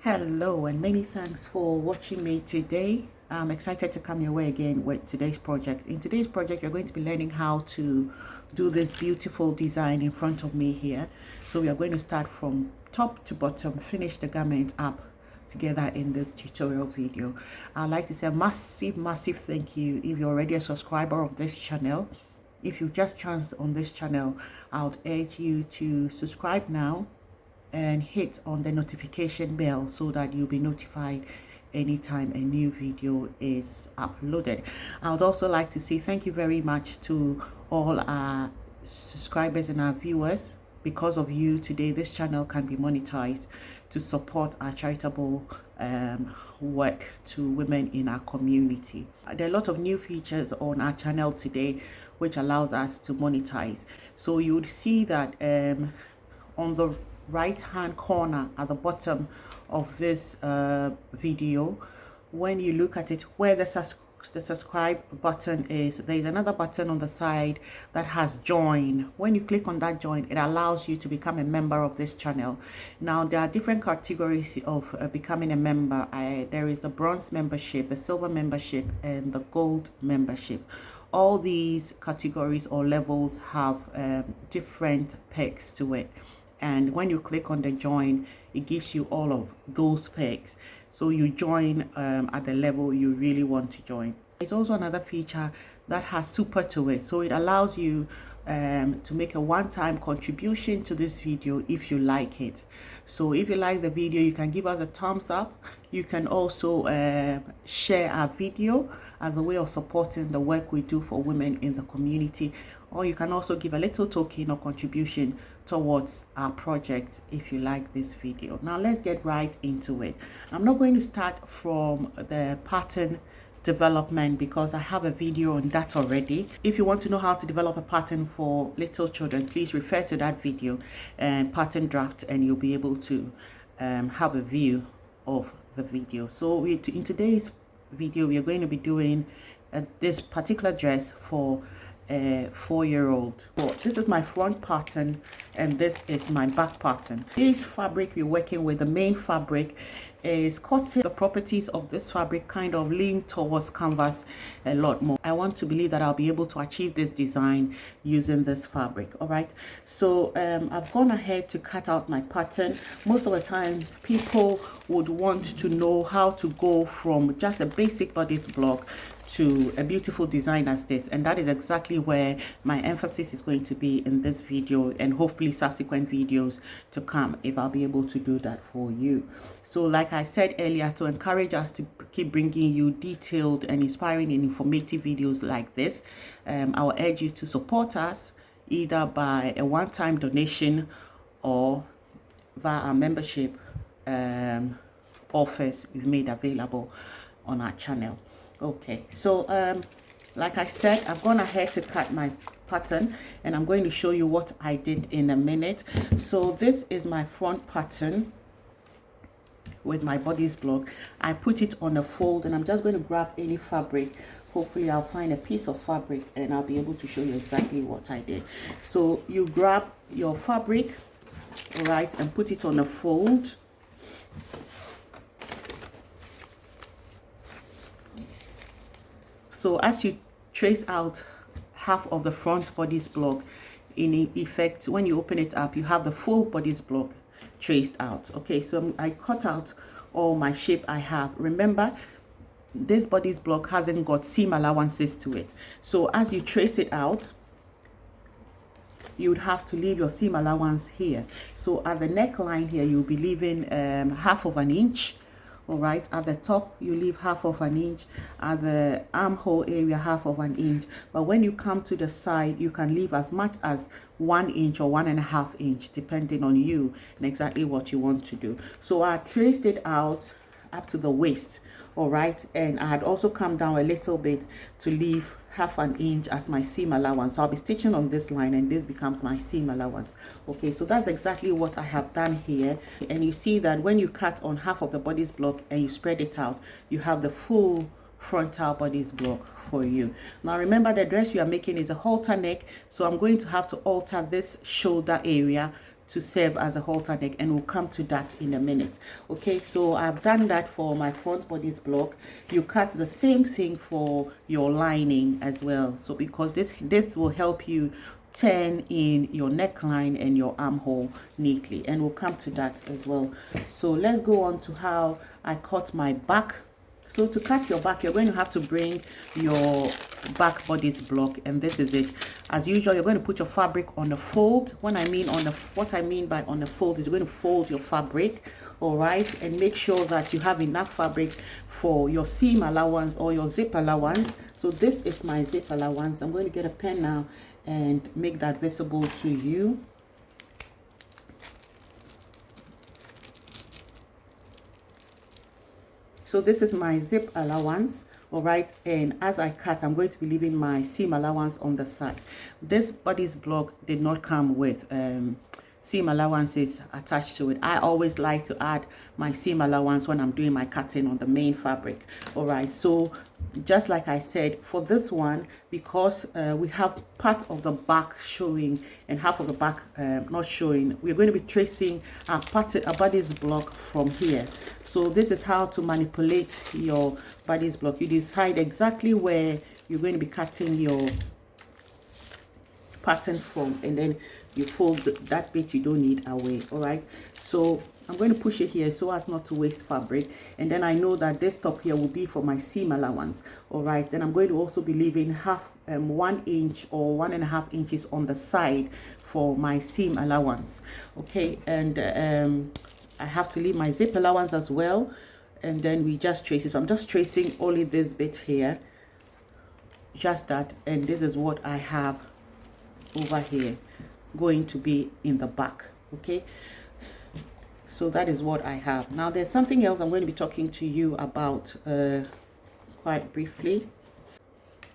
Hello and many thanks for watching me today. I'm excited to come your way again with today's project. In today's project, you're going to be learning how to do this beautiful design in front of me here. So we are going to start from top to bottom, finish the garment up together in this tutorial video. I'd like to say a massive thank you if you're already a subscriber of this channel. If you just chanced on this channel, I would urge you to subscribe now and hit on the notification bell so that you'll be notified anytime a new video is uploaded. I would also like to say thank you very much to all our subscribers and our viewers. Because of you today, this channel can be monetized to support our charitable work to women in our community. There are a lot of new features on our channel today which allows us to monetize. So you would see that on the right hand corner at the bottom of this video, when you look at it, where the subscribe button is, there's another button on the side that has join. When you click on that join, it allows you to become a member of this channel. Now there are different categories of becoming a member. There is the bronze membership, the silver membership, and the gold membership. All these categories or levels have different perks to it, and when you click on the join, it gives you all of those perks. So you join at the level you really want to join. It's also another feature that has super to it, so it allows you to make a one-time contribution to this video if you like it. So if you like the video, you can give us a thumbs up. You can also share our video as a way of supporting the work we do for women in the community, or you can also give a little token or contribution towards our project if you like this video. Now let's get right into it. I'm not going to start from the pattern development because I have a video on that already. If you want to know how to develop a pattern for little children, please refer to that video and pattern draft, and you'll be able to have a view of the video. So in today's video, we are going to be doing this particular dress for a 4-year-old. So this is my front pattern and this is my back pattern. This fabric we're working with, the main fabric, is cotton. The properties of this fabric kind of lean towards canvas a lot more. I want to believe that I'll be able to achieve this design using this fabric. All right, so I've gone ahead to cut out my pattern. Most of the times people would want to know how to go from just a basic bodice block to a beautiful design as this, and that is exactly where my emphasis is going to be in this video and hopefully subsequent videos to come, if I'll be able to do that for you. So like I said earlier, to encourage us to keep bringing you detailed and inspiring and informative videos like this, I will urge you to support us either by a one-time donation or via our membership offers we've made available on our channel. Okay, so like I said, I've gone ahead to cut my pattern and I'm going to show you what I did in a minute. So this is my front pattern with my bodice block. I put it on a fold and I'm just going to grab any fabric. Hopefully I'll find a piece of fabric and I'll be able to show you exactly what I did. So you grab your fabric, right, and put it on a fold. So as you trace out half of the front bodice block, in effect, when you open it up, you have the full bodice block traced out. Okay, so I cut out all my shape I have. Remember, this bodice block hasn't got seam allowances to it. So as you trace it out, you would have to leave your seam allowance here. So at the neckline here, you'll be leaving half of an inch. All right, at the top you leave half of an inch, at the armhole area half of an inch, but when you come to the side you can leave as much as 1 inch or 1.5 inches depending on you and exactly what you want to do. So I traced it out up to the waist, all right, and I had also come down a little bit to leave half an inch as my seam allowance. So I'll be stitching on this line and this becomes my seam allowance. Okay, so that's exactly what I have done here, and you see that when you cut on half of the bodice block and you spread it out, you have the full frontal bodice block for you. Now remember, the dress we are making is a halter neck, so I'm going to have to alter this shoulder area to serve as a halter neck, and we'll come to that in a minute. Okay, so I've done that for my front bodice block. You cut the same thing for your lining as well, so because this will help you turn in your neckline and your armhole neatly, and we'll come to that as well. So let's go on to how I cut my back. So to cut your back, you're going to have to bring your back bodice block, and this is it. As usual, you're going to put your fabric on a fold. What I mean by on a fold is you're going to fold your fabric, all right, and make sure that you have enough fabric for your seam allowance or your zip allowance. So this is my zip allowance. I'm going to get a pen now and make that visible to you. So this is my zip allowance, all right, and as I cut, I'm going to be leaving my seam allowance on the side. This bodice block did not come with seam allowances attached to it. I always like to add my seam allowance when I'm doing my cutting on the main fabric, all right. So just like I said, for this one, because we have part of the back showing and half of the back not showing, we're going to be tracing a bodice block from here. So this is how to manipulate your bodice block. You decide exactly where you're going to be cutting your pattern from, and then you fold that bit you don't need away, all right. So I'm going to push it here so as not to waste fabric, and then I know that this top here will be for my seam allowance, all right. Then I'm going to also be leaving 1 inch or 1.5 inches on the side for my seam allowance, okay. And I have to leave my zip allowance as well, and then we just trace it. So I'm just tracing only this bit here, just that, and this is what I have over here going to be in the back, okay. So that is what I have. Now there's something else I'm going to be talking to you about quite briefly.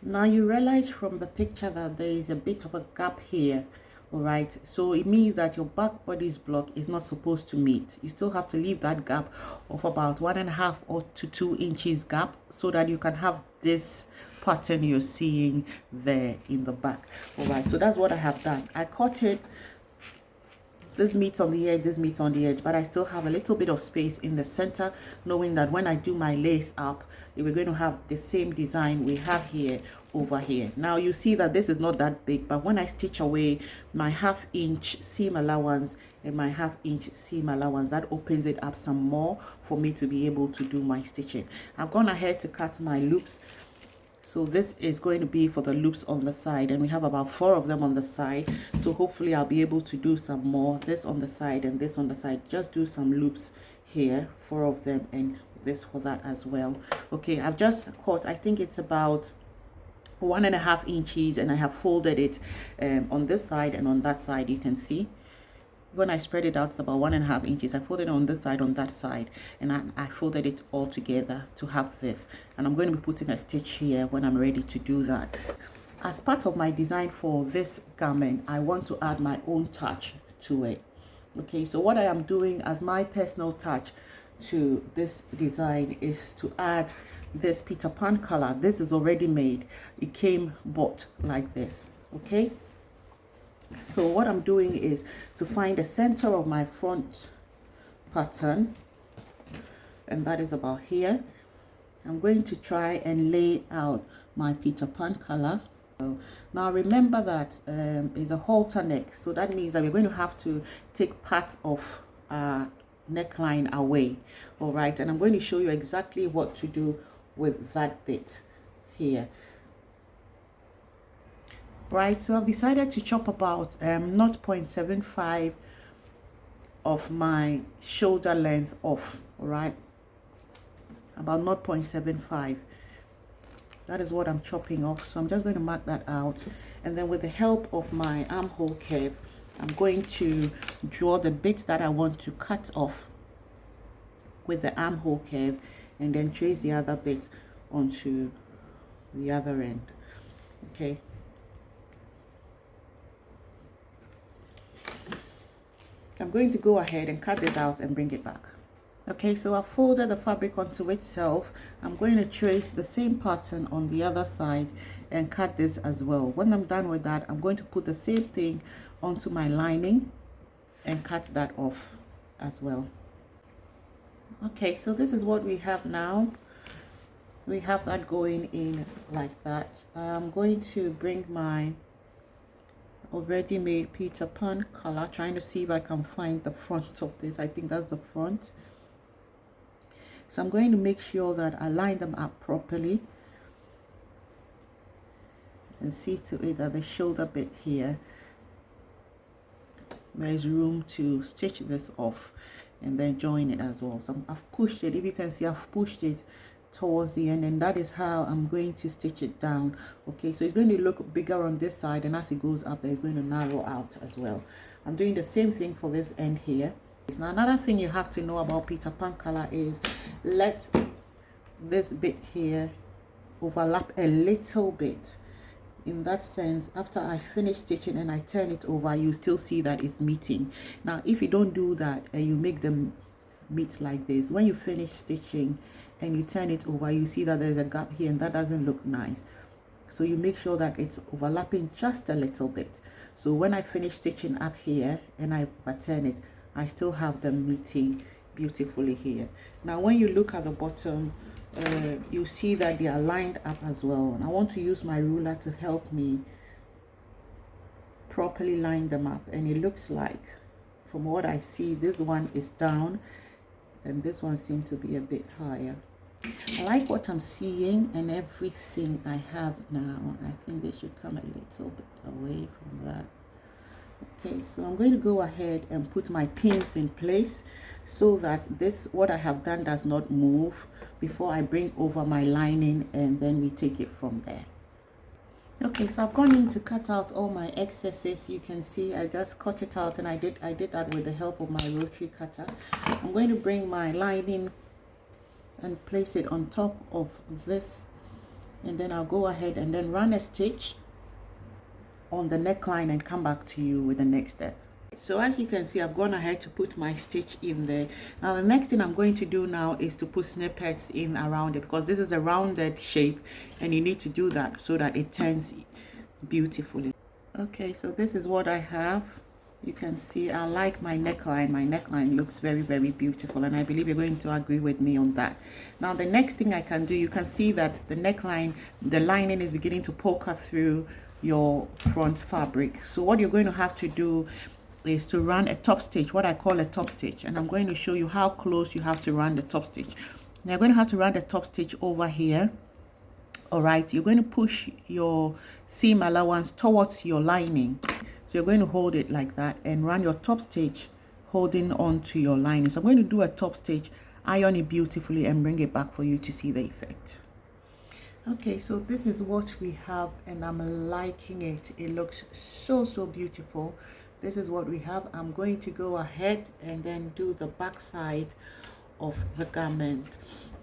Now you realize from the picture that there is a bit of a gap here, all right. So it means that your back bodice block is not supposed to meet. You still have to leave that gap of about 1.5 or to 2 inches gap, so that you can have this pattern you're seeing there in the back, all right. So that's what I have done. I cut it, this meets on the edge, this meets on the edge, but I still have a little bit of space in the center, knowing that when I do my lace up, we're going to have the same design we have here over here. Now you see that this is not that big, but when I stitch away my 1/2 inch seam allowance and my 1/2 inch seam allowance, that opens it up some more for me to be able to do my stitching. I've gone ahead to cut my loops. So this is going to be for the loops on the side, and we have about 4 of them on the side. So hopefully I'll be able to do some more, this on the side and this on the side. Just do some loops here, 4 of them, and this for that as well. Okay, I've just cut, I think it's about 1.5 inches, and I have folded it on this side and on that side. You can see when I spread it out, it's about 1.5 inches. I folded it on this side, on that side, and I folded it all together to have this. And I'm going to be putting a stitch here when I'm ready to do that. As part of my design for this garment, I want to add my own touch to it. Okay, so what I am doing as my personal touch to this design is to add this Peter Pan color. This is already made. It came bought like this, okay. So what I'm doing is to find the center of my front pattern, and that is about here. I'm going to try and lay out my Peter Pan color. Now remember that is a halter neck, so that means that we're going to have to take part of neckline away, all right. And I'm going to show you exactly what to do with that bit here. Right, so I've decided to chop about 0.75 of my shoulder length off, all right, about 0.75. That is what I'm chopping off. So I'm just going to mark that out, and then with the help of my armhole curve, I'm going to draw the bit that I want to cut off with the armhole curve, and then trace the other bit onto the other end, okay. I'm going to go ahead and cut this out and bring it back. Okay, so I've folded the fabric onto itself. I'm going to trace the same pattern on the other side and cut this as well. When I'm done with that, I'm going to put the same thing onto my lining. and cut that off as well. Okay, so this is what we have now. We have that going in like that. I'm going to bring my already made Peter Pan color, trying to see if I can find the front of this. I think that's the front. So I'm going to make sure that I line them up properly and see to it that the shoulder bit here, there's room to stitch this off and then join it as well. So I've pushed it, if you can see, I've pushed it towards the end, and that is how I'm going to stitch it down. Okay, so it's going to look bigger on this side, and as it goes up there, it's going to narrow out as well. I'm doing the same thing for this end here. Now another thing you have to know about Peter Pan color is let this bit here overlap a little bit. In that sense, after I finish stitching and I turn it over, you still see that it's meeting. Now if you don't do that and you make them meet like this, when you finish stitching and you turn it over, you see that there's a gap here, and that doesn't look nice. So you make sure that it's overlapping just a little bit. So when I finish stitching up here and I turn it, I still have them meeting beautifully here. Now when you look at the bottom, you see that they are lined up as well, and I want to use my ruler to help me properly line them up. And it looks like, from what I see, this one is down and this one seems to be a bit higher. I like what I'm seeing and everything I have now. I think they should come a little bit away from that. Okay, so I'm going to go ahead and put my pins in place so that this, what I have done, does not move before I bring over my lining, and then we take it from there. Okay, so I've gone in to cut out all my excesses. You can see I just cut it out, and I did that with the help of my rotary cutter. I'm going to bring my lining and place it on top of this, and then I'll go ahead and then run a stitch on the neckline and come back to you with the next step. So as you can see, I've gone ahead to put my stitch in there. Now the next thing I'm going to do now is to put snippets in around it, because this is a rounded shape and you need to do that so that it turns beautifully. Okay, so this is what I have. You can see I like my neckline. My neckline looks very, very beautiful, and I believe you're going to agree with me on that. Now the next thing I can do, you can see that the neckline, the lining is beginning to poke through your front fabric. So what you're going to have to do is to run a top stitch, what I call a top stitch, and I'm going to show you how close you have to run the top stitch. Now you're going to have to run the top stitch over here. All right, you're going to push your seam allowance towards your lining. So you're going to hold it like that and run your top stitch holding on to your lining. So I'm going to do a top stitch, iron it beautifully, and bring it back for you to see the effect. Okay, so this is what we have, and I'm liking it. It looks so beautiful. This is what we have. I'm going to go ahead and then do the back side of the garment,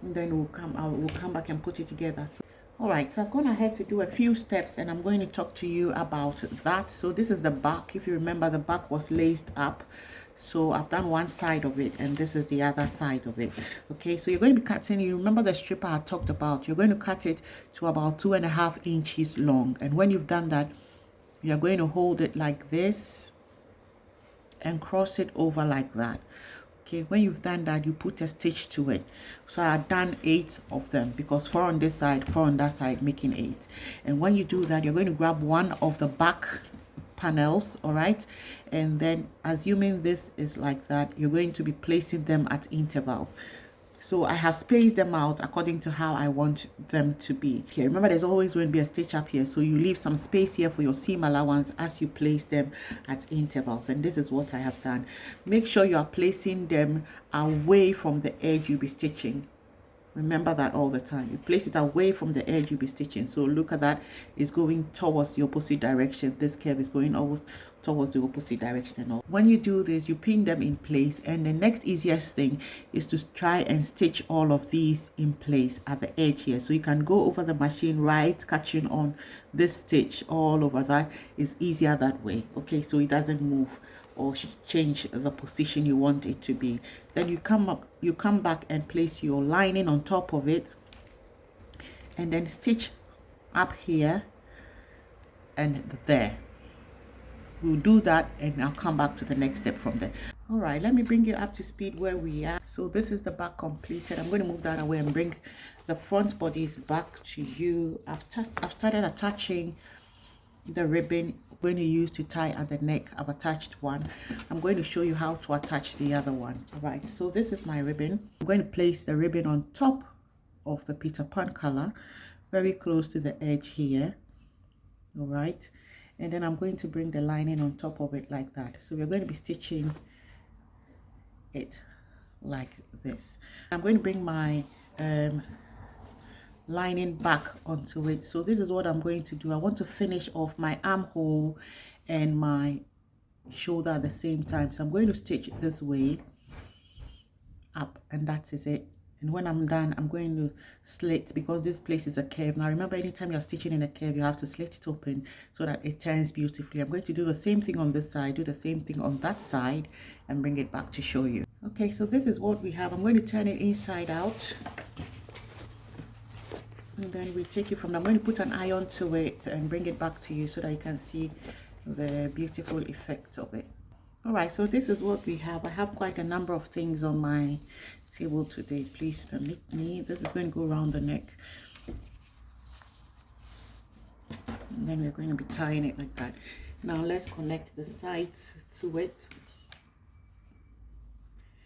and then we'll come back and put it together. So, all right, so I've gone ahead to do a few steps, and I'm going to talk to you about that. So this is the back. If you remember, the back was laced up. So I've done one side of it, and this is the other side of it. Okay, so you're going to be cutting, you remember the strip I talked about, you're going to cut it to about 2.5 inches long. And when you've done that, you're going to hold it like this and cross it over like that. Okay, when you've done that, you put a stitch to it. So I've done 8 of them, because 4 on this side, 4 on that side, making 8. And when you do that, you're going to grab one of the back panels, all right, and then assuming this is like that, you're going to be placing them at intervals. So I have spaced them out according to how I want them to be. Okay, remember there's always going to be a stitch up here, so you leave some space here for your seam allowance as you place them at intervals. And this is what I have done. Make sure you are placing them away from the edge you'll be stitching. Remember that all the time. You place it away from the edge you'll be stitching. So look at that. It's going towards the opposite direction. This curve is going almost towards the opposite direction. When you do this, you pin them in place, and the next easiest thing is to try and stitch all of these in place at the edge here. So you can go over the machine, right, catching on this stitch all over. That is easier that way. Okay, so it doesn't move or change the position you want it to be. Then you come back and place your lining on top of it, and then stitch up here and there. we'll do that and I'll come back to the next step from there. All right, let me bring you up to speed where we are. So this is the back completed. I'm going to move that away and bring the front bodies back to you. I've started attaching the ribbon I'm going to use to tie at the neck. I've attached one. I'm going to show you how to attach the other one. All right, so this is my ribbon. I'm going to place the ribbon on top of the Peter Pan color, very close to the edge here. All right, and then I'm going to bring the lining on top of it like that. So we're going to be stitching it like this. I'm going to bring my lining back onto it. So this is what I'm going to do. I want to finish off my armhole and my shoulder at the same time. So I'm going to stitch this way up, and that is it. And when I'm done, I'm going to slit, because this place is a curve. Now remember, anytime you're stitching in a curve, you have to slit it open so that it turns beautifully. I'm going to do the same thing on this side, do the same thing on that side, and bring it back to show you. Okay, so this is what we have. I'm going to turn it inside out, and then we take it from there. I'm going to put an iron to it and bring it back to you so that you can see the beautiful effect of it. All right, so this is what we have. I have quite a number of things on my table today. Please permit me. This is going to go around the neck, and then we're going to be tying it like that. Now let's connect the sides to it.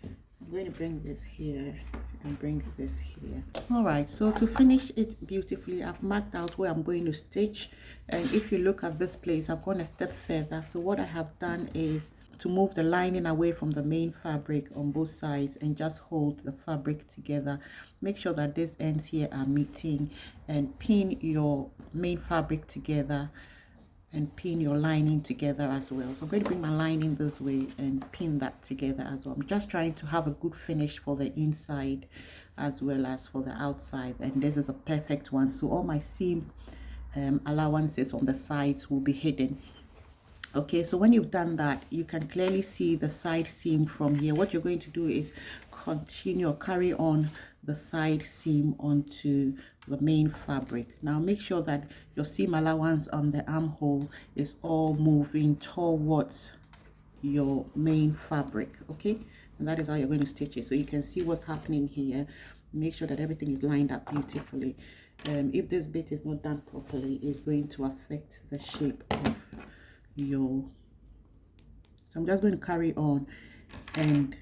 I'm going to bring this here and bring this here. All right, so to finish it beautifully, I've marked out where I'm going to stitch, and if you look at this place, I've gone a step further. So what I have done is to move the lining away from the main fabric on both sides and just hold the fabric together. Make sure that these ends here are meeting, and pin your main fabric together and pin your lining together as well. So I'm going to bring my lining this way and pin that together as well. I'm just trying to have a good finish for the inside as well as for the outside, and this is a perfect one. So all my seam allowances on the sides will be hidden. Okay, so when you've done that, you can clearly see the side seam from here. What you're going to do is continue or carry on the side seam onto the main fabric. Now make sure that your seam allowance on the armhole is all moving towards your main fabric. Okay, and that is how you're going to stitch it. So you can see what's happening here. Make sure that everything is lined up beautifully. If this bit is not done properly, it's going to affect the shape of your. So I'm just going to carry on and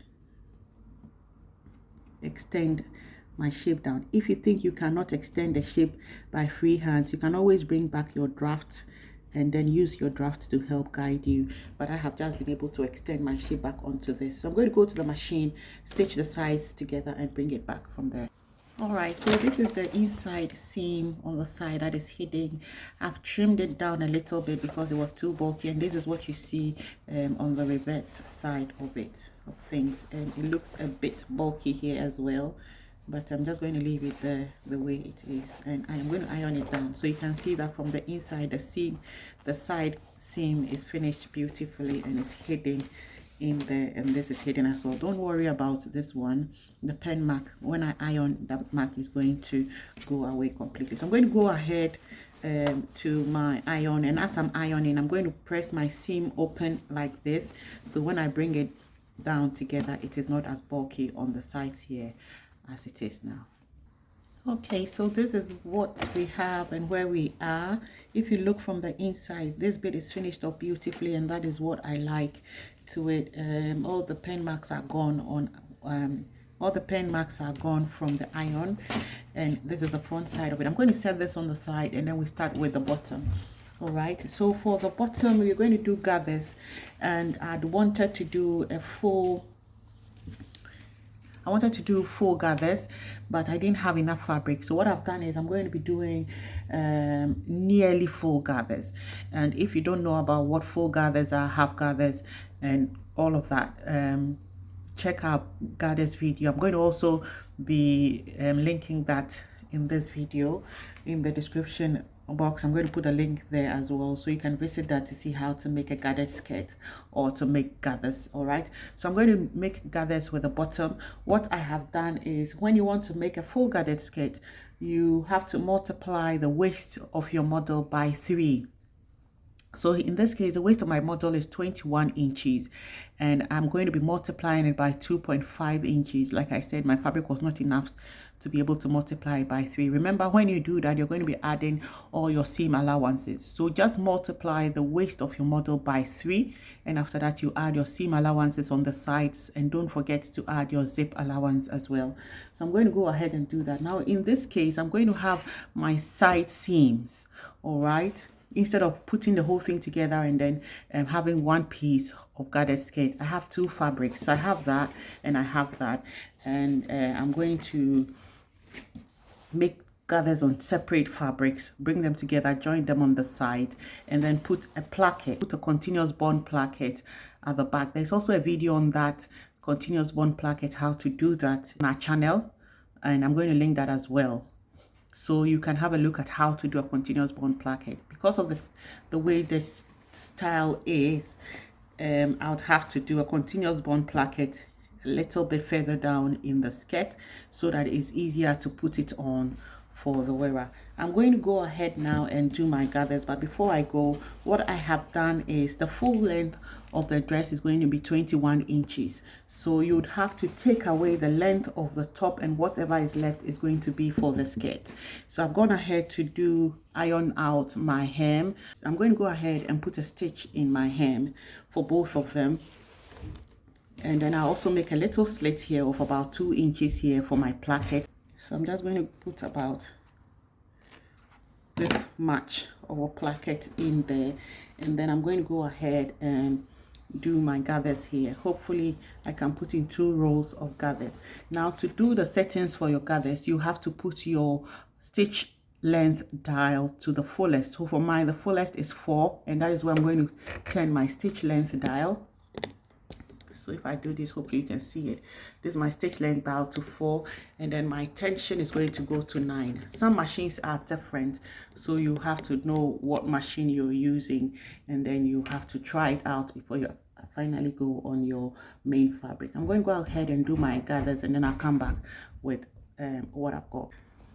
extend my shape down. If you think you cannot extend the shape by free hands, you can always bring back your draft and then use your draft to help guide you. But I have just been able to extend my shape back onto this. So I'm going to go to the machine, stitch the sides together, and bring it back from there. All right, so this is the inside seam on the side that is hidden. I've trimmed it down a little bit because it was too bulky, and this is what you see on the reverse side of it, of things, and it looks a bit bulky here as well, but I'm just going to leave it the way it is, and I'm going to iron it down. So you can see that from the inside, the side seam is finished beautifully and is hidden in there, and this is hidden as well. Don't worry about this one, the pen mark. When I iron, that mark is going to go away completely. So I'm going to go ahead to my iron, and as I'm ironing, I'm going to press my seam open like this, so when I bring it down together, it is not as bulky on the sides here as it is now. Okay, so this is what we have and where we are. If you look from the inside, this bit is finished up beautifully, and that is what I like to it. All the pen marks are gone on all the pen marks are gone from the iron, and this is the front side of it. I'm going to set this on the side, and then we start with the bottom. All right, so for the bottom, we're going to do gathers, and I'd wanted to do a full gathers, but I didn't have enough fabric. So what I've done is I'm going to be doing nearly full gathers. And if you don't know about what full gathers are, half gathers, and all of that, check out gathers video. I'm going to also be linking that in this video in the description box. I'm going to put a link there as well, so you can visit that to see how to make a gathered skirt or to make gathers. All right, so I'm going to make gathers with the bottom. What I have done is, when you want to make a full gathered skirt, you have to multiply the waist of your model by 3. So in this case, the waist of my model is 21 inches, and I'm going to be multiplying it by 2.5 inches. Like I said, my fabric was not enough to be able to multiply by 3. Remember, when you do that, you're going to be adding all your seam allowances. So just multiply the waist of your model by 3, and after that, you add your seam allowances on the sides, and don't forget to add your zip allowance as well. So I'm going to go ahead and do that. Now, in this case, I'm going to have my side seams, all right? Instead of putting the whole thing together and then having one piece of gathered skirt, I have 2 fabrics. So I have that and I have that, and I'm going to make gathers on separate fabrics, bring them together, join them on the side, and then put a placket, put a continuous bond placket at the back. There's also a video on that continuous bond placket, how to do that, in our channel, and I'm going to link that as well, so you can have a look at how to do a continuous bond placket. Because of this, the way this style is, I would have to do a continuous bond placket a little bit further down in the skirt so that it's easier to put it on for the wearer. I'm going to go ahead now and do my gathers, but before I go, what I have done is the full length of the dress is going to be 21 inches. So you would have to take away the length of the top, and whatever is left is going to be for the skirt. So I've gone ahead to iron out my hem. I'm going to go ahead and put a stitch in my hem for both of them. And then I also make a little slit here of about 2 inches here for my placket. So I'm just going to put about this much of a placket in there, and then I'm going to go ahead and do my gathers here. Hopefully I can put in 2 rows of gathers. Now, to do the settings for your gathers, you have to put your stitch length dial to the fullest. So for mine, the fullest is 4, and that is where I'm going to turn my stitch length dial. So if I do this, hopefully you can see it. This is my stitch length dial to 4, and then my tension is going to go to 9. Some machines are different, so you have to know what machine you're using, and then you have to try it out before you finally go on your main fabric. I'm going to go ahead and do my gathers, and then I'll come back with what I've got.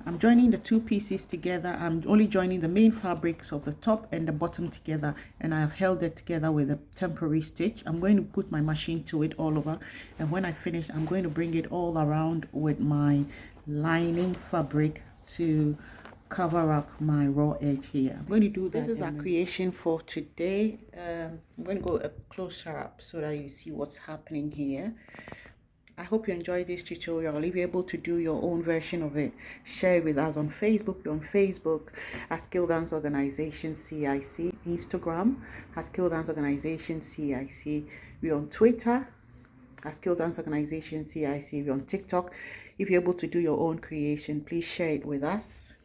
I'm joining the 2 pieces together. I'm only joining the main fabrics of the top and the bottom together, and I have held it together with a temporary stitch. I'm going to put my machine to it all over, and when I finish, I'm going to bring it all around with my lining fabric to cover up my raw edge here. I'm going to do that. This is our creation for today. I'm going to go a closer up so that you see what's happening here. I hope you enjoyed this tutorial. If you're able to do your own version of it, share it with us on Facebook. We're on Facebook as Skill Dance Organization CIC, Instagram as Skill Dance Organization CIC. We're on Twitter as Skill Dance Organization CIC. We're on TikTok. If you're able to do your own creation, please share it with us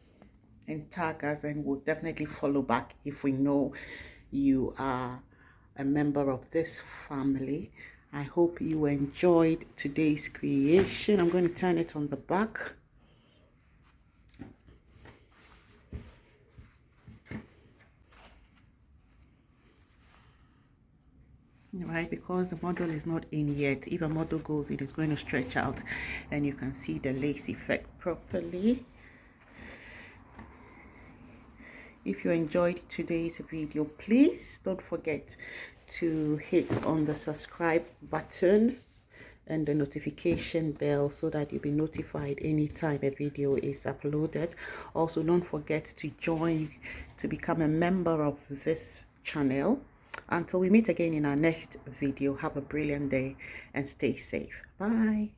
and tag us, and we'll definitely follow back if we know you are a member of this family. I hope you enjoyed today's creation. I'm going to turn it on the back. Right, because the model is not in yet. If a model goes, it is going to stretch out, and you can see the lace effect properly. If you enjoyed today's video, please don't forget to hit on the subscribe button and the notification bell so that you'll be notified anytime a video is uploaded. Also, don't forget to join to become a member of this channel. Until we meet again in our next video, have a brilliant day and stay safe. Bye.